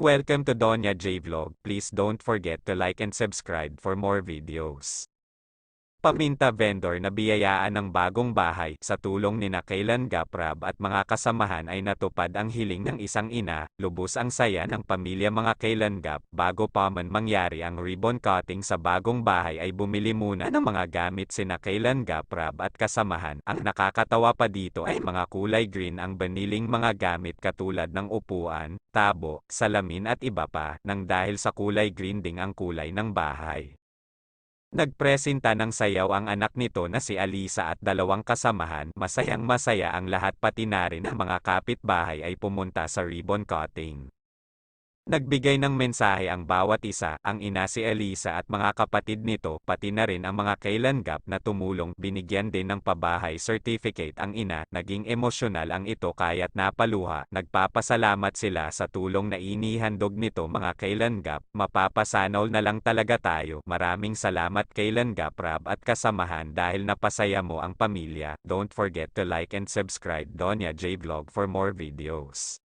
Welcome to Donya J Vlog. Please don't forget to like and subscribe for more videos. Paminta vendor na biyayaan ng bagong bahay sa tulong ni Kailan Gaprab at mga kasamahan ay natupad ang hiling ng isang ina. Lubos ang saya ng pamilya mga Kailan Gap. Bago pa man mangyari ang ribbon cutting sa bagong bahay ay bumili muna ng mga gamit sina Kailan Gaprab at kasamahan. Ang nakakatawa pa dito ay mga kulay green ang baniling mga gamit katulad ng upuan, tabo, salamin at iba pa, nang dahil sa kulay green ding ang kulay ng bahay. Nagpresenta ng sayaw ang anak nito na si Alisa at dalawang kasamahan. Masayang masaya ang lahat pati na rin ang mga kapitbahay ay pumunta sa ribbon cutting. Nagbigay ng mensahe ang bawat isa, ang ina si Alisa at mga kapatid nito, pati na rin ang mga Kailan Gap na tumulong. Binigyan din ng pabahay certificate ang ina. Naging emosyonal ang ito kaya't napaluha. Nagpapasalamat sila sa tulong na inihandog nito mga Kailan Gap. Mapapasanaw na lang talaga tayo. Maraming salamat Kailan Gaprab at kasamahan dahil napasaya mo ang pamilya. Don't forget to like and subscribe Donya J Vlog for more videos.